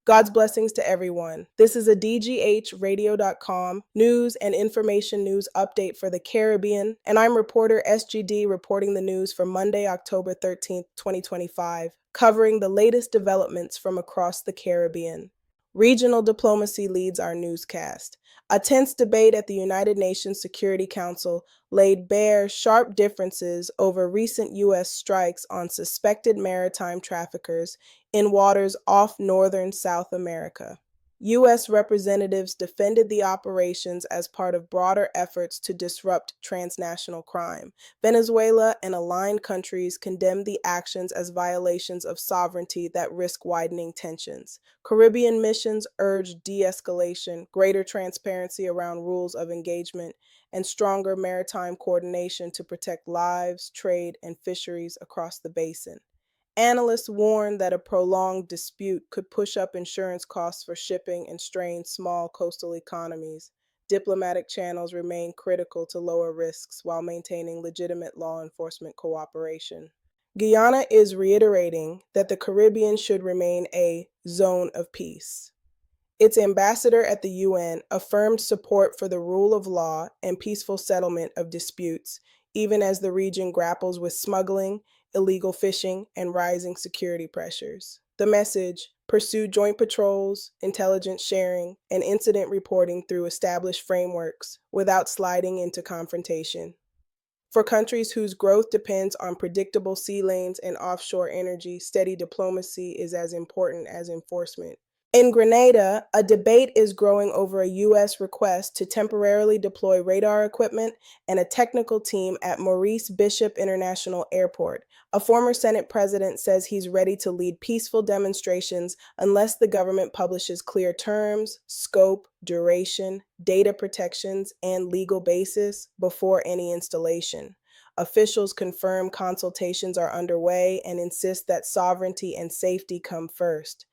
God's blessings to everyone. This is a DGHradio.com news and information news update for the Caribbean, and I'm reporter SGD reporting the news for Monday, October 13th, 2025, covering the latest developments from across the Caribbean. Regional diplomacy leads our newscast. A tense debate at the United Nations Security Council laid bare sharp differences over recent U.S. strikes on suspected maritime traffickers in waters off northern South America. U.S. representatives defended the operations as part of broader efforts to disrupt transnational crime. Venezuela and aligned countries condemned the actions as violations of sovereignty that risk widening tensions. Caribbean missions urged de-escalation, greater transparency around rules of engagement, and stronger maritime coordination to protect lives, trade, and fisheries across the basin. Analysts warn that a prolonged dispute could push up insurance costs for shipping and strain small coastal economies. Diplomatic channels remain critical to lower risks while maintaining legitimate law enforcement cooperation. Guyana is reiterating that the Caribbean should remain a zone of peace. Its ambassador at the UN affirmed support for the rule of law and peaceful settlement of disputes, even as the region grapples with smuggling, illegal fishing, and rising security pressures. The message: pursue joint patrols, intelligence sharing, and incident reporting through established frameworks without sliding into confrontation. For countries whose growth depends on predictable sea lanes and offshore energy, steady diplomacy is as important as enforcement. In Grenada, a debate is growing over a U.S. request to temporarily deploy radar equipment and a technical team at Maurice Bishop International Airport. A former Senate president says he's ready to lead peaceful demonstrations unless the government publishes clear terms, scope, duration, data protections, and legal basis before any installation. Officials confirm consultations are underway and insist that sovereignty and safety come first.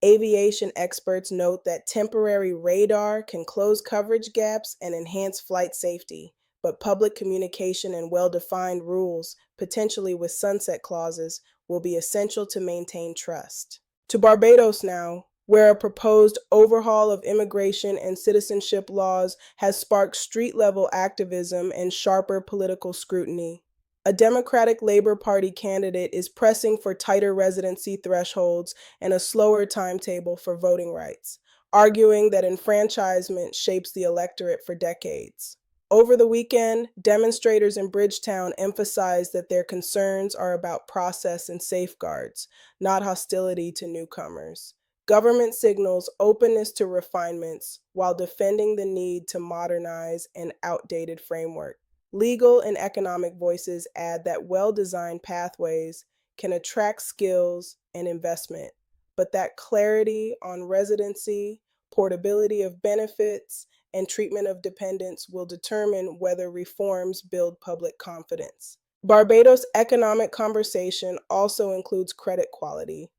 Aviation experts note that temporary radar can close coverage gaps and enhance flight safety, but public communication and well-defined rules, potentially with sunset clauses, will be essential to maintain trust. To Barbados now, where a proposed overhaul of immigration and citizenship laws has sparked street-level activism and sharper political scrutiny. A Democratic Labor Party candidate is pressing for tighter residency thresholds and a slower timetable for voting rights, arguing that enfranchisement shapes the electorate for decades. Over the weekend, demonstrators in Bridgetown emphasized that their concerns are about process and safeguards, not hostility to newcomers. Government signals openness to refinements while defending the need to modernize an outdated framework. Legal and economic voices add that well-designed pathways can attract skills and investment, but that clarity on residency, portability of benefits, and treatment of dependents will determine whether reforms build public confidence. Barbados' economic conversation also includes credit quality.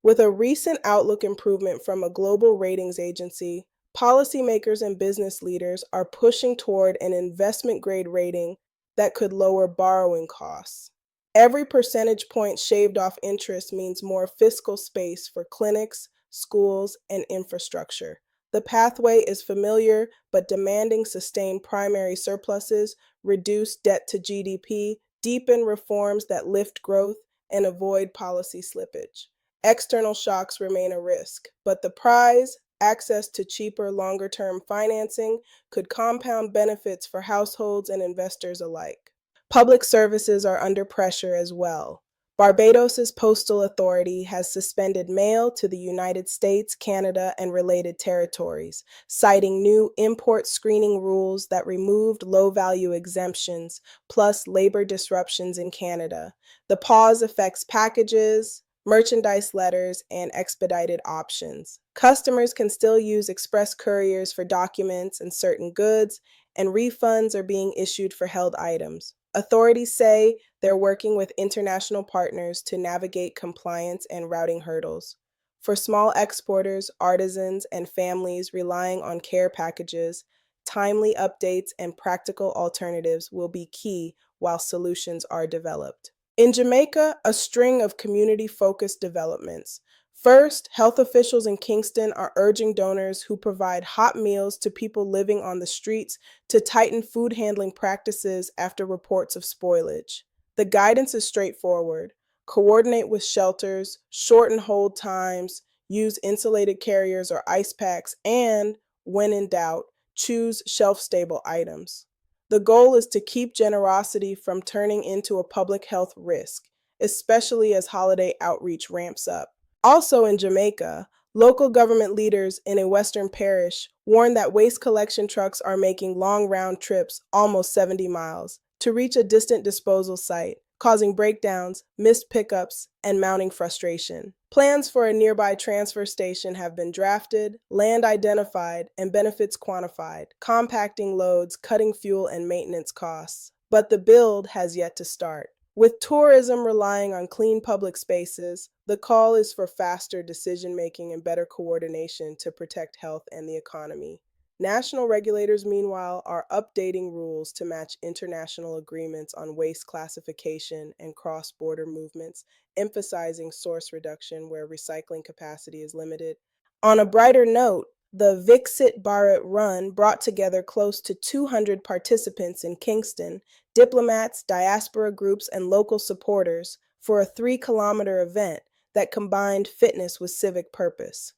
With a recent outlook improvement from a global ratings agency, policymakers and business leaders are pushing toward an investment-grade rating that could lower borrowing costs. Every percentage point shaved off interest means more fiscal space for clinics, schools, and infrastructure. The pathway is familiar, but demanding sustained primary surpluses, reduce debt to GDP, deepen reforms that lift growth, and avoid policy slippage. External shocks remain a risk, but the prize, access to cheaper, longer-term financing, could compound benefits for households and investors alike. Public services are under pressure as well. Barbados's Postal Authority has suspended mail to the United States, Canada, and related territories, citing new import screening rules that removed low-value exemptions, plus labor disruptions in Canada. The pause affects packages, merchandise letters, and expedited options. Customers can still use express couriers for documents and certain goods, and refunds are being issued for held items. Authorities say they're working with international partners to navigate compliance and routing hurdles. For small exporters, artisans, and families relying on care packages, timely updates and practical alternatives will be key while solutions are developed. In Jamaica, a string of community-focused developments. First, health officials in Kingston are urging donors who provide hot meals to people living on the streets to tighten food handling practices after reports of spoilage. The guidance is straightforward. Coordinate with shelters, shorten hold times, use insulated carriers or ice packs, and, when in doubt, choose shelf-stable items. The goal is to keep generosity from turning into a public health risk, especially as holiday outreach ramps up. Also in Jamaica, local government leaders in a western parish warned that waste collection trucks are making long round trips, almost 70 miles, to reach a distant disposal site, causing breakdowns, missed pickups, and mounting frustration. Plans for a nearby transfer station have been drafted, land identified, and benefits quantified, compacting loads, cutting fuel and maintenance costs. But the build has yet to start. With tourism relying on clean public spaces, the call is for faster decision-making and better coordination to protect health and the economy. National regulators, meanwhile, are updating rules to match international agreements on waste classification and cross-border movements, emphasizing source reduction where recycling capacity is limited. On a brighter note, the Viksit Bharat Run brought together close to 200 participants in Kingston, diplomats, diaspora groups, and local supporters for a 3-kilometer event that combined fitness with civic purpose.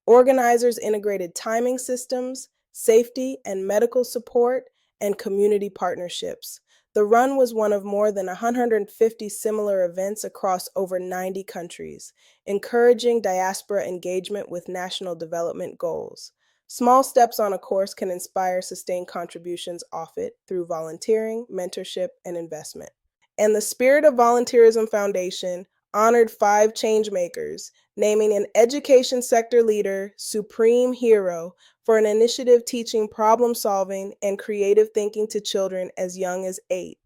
Organizers integrated timing systems, safety and medical support, and community partnerships. The run was one of more than 150 similar events across over 90 countries, encouraging diaspora engagement with national development goals. Small steps on a course can inspire sustained contributions off it through volunteering, mentorship, and investment. And the Spirit of Volunteerism Foundation honored 5 changemakers, naming an education sector leader Supreme Hero for an initiative teaching problem solving and creative thinking to children as young as 8.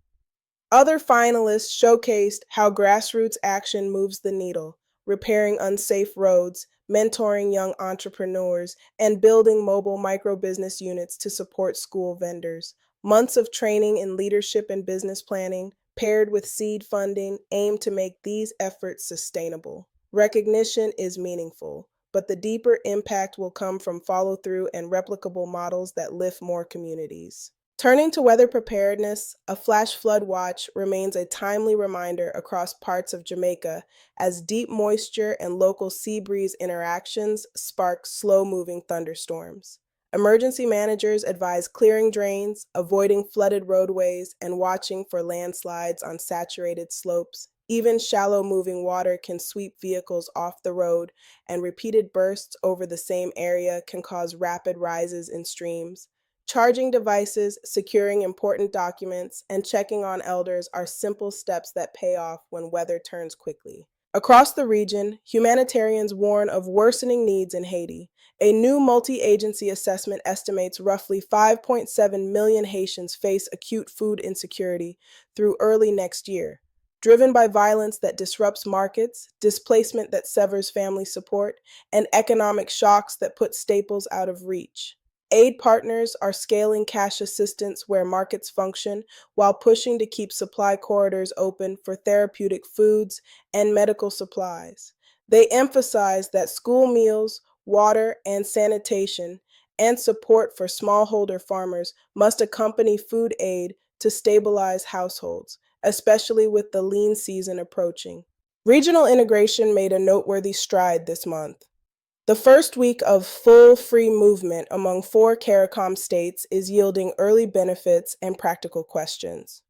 Other finalists showcased how grassroots action moves the needle, repairing unsafe roads, mentoring young entrepreneurs, and building mobile micro-business units to support school vendors. Months of training in leadership and business planning, paired with seed funding, aim to make these efforts sustainable. Recognition is meaningful, but the deeper impact will come from follow-through and replicable models that lift more communities. Turning to weather preparedness, a flash flood watch remains a timely reminder across parts of Jamaica as deep moisture and local sea breeze interactions spark slow-moving thunderstorms. Emergency managers advise clearing drains, avoiding flooded roadways, and watching for landslides on saturated slopes. Even shallow moving water can sweep vehicles off the road, and repeated bursts over the same area can cause rapid rises in streams. Charging devices, securing important documents, and checking on elders are simple steps that pay off when weather turns quickly. Across the region, humanitarians warn of worsening needs in Haiti. A new multi-agency assessment estimates roughly 5.7 million Haitians face acute food insecurity through early next year, driven by violence that disrupts markets, displacement that severs family support, and economic shocks that put staples out of reach. Aid partners are scaling cash assistance where markets function while pushing to keep supply corridors open for therapeutic foods and medical supplies. They emphasize that school meals, water, and sanitation, and support for smallholder farmers must accompany food aid to stabilize households, especially with the lean season approaching. Regional integration made a noteworthy stride this month. The first week of full free movement among 4 CARICOM states is yielding early benefits and practical questions.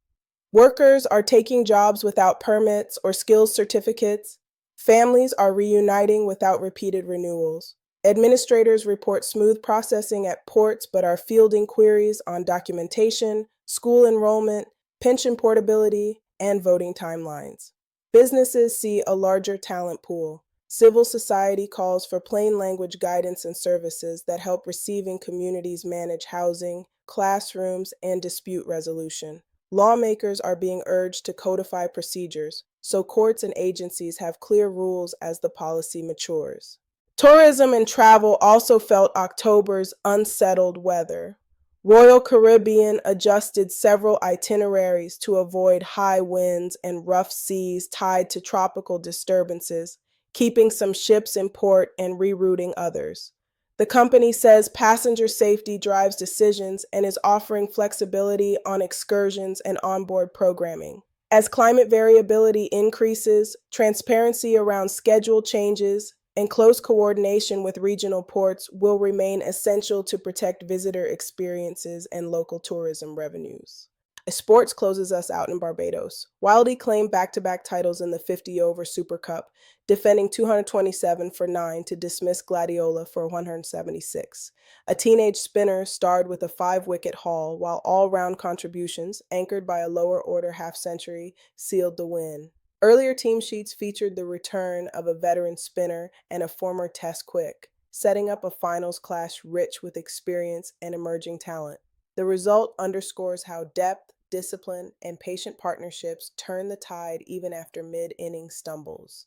Workers are taking jobs without permits or skills certificates. Families are reuniting without repeated renewals. Administrators report smooth processing at ports but are fielding queries on documentation, school enrollment, pension portability, and voting timelines. Businesses see a larger talent pool. Civil society calls for plain language guidance and services that help receiving communities manage housing, classrooms, and dispute resolution. Lawmakers are being urged to codify procedures, so courts and agencies have clear rules as the policy matures. Tourism and travel also felt October's unsettled weather. Royal Caribbean adjusted several itineraries to avoid high winds and rough seas tied to tropical disturbances, keeping some ships in port and rerouting others. The company says passenger safety drives decisions and is offering flexibility on excursions and onboard programming. As climate variability increases, transparency around schedule changes and close coordination with regional ports will remain essential to protect visitor experiences and local tourism revenues. Sports closes us out in Barbados. Wildy claimed back-to-back titles in the 50 over Super Cup, defending 227 for 9 to dismiss Gladiola for 176. A teenage spinner starred with a 5-wicket haul, while all-round contributions, anchored by a lower-order half-century, sealed the win. Earlier team sheets featured the return of a veteran spinner and a former Test quick, setting up a finals clash rich with experience and emerging talent. The result underscores how depth, discipline, and patient partnerships turn the tide even after mid-inning stumbles.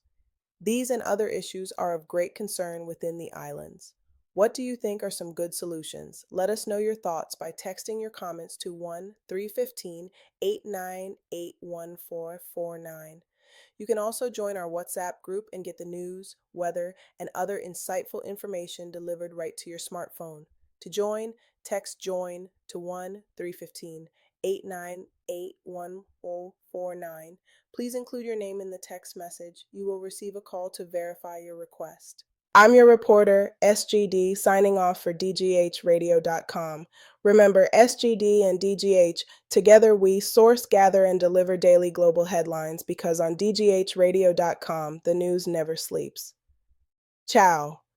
These and other issues are of great concern within the islands. What do you think are some good solutions? Let us know your thoughts by texting your comments to 1-315-898-1449. You can also join our WhatsApp group and get the news, weather, and other insightful information delivered right to your smartphone. To join, text JOIN to 1-315-898-1049. Please include your name in the text message. You will receive a call to verify your request. I'm your reporter, SGD, signing off for DGHradio.com. Remember, SGD and DGH, together we source, gather, and deliver daily global headlines because on DGHradio.com, the news never sleeps. Ciao.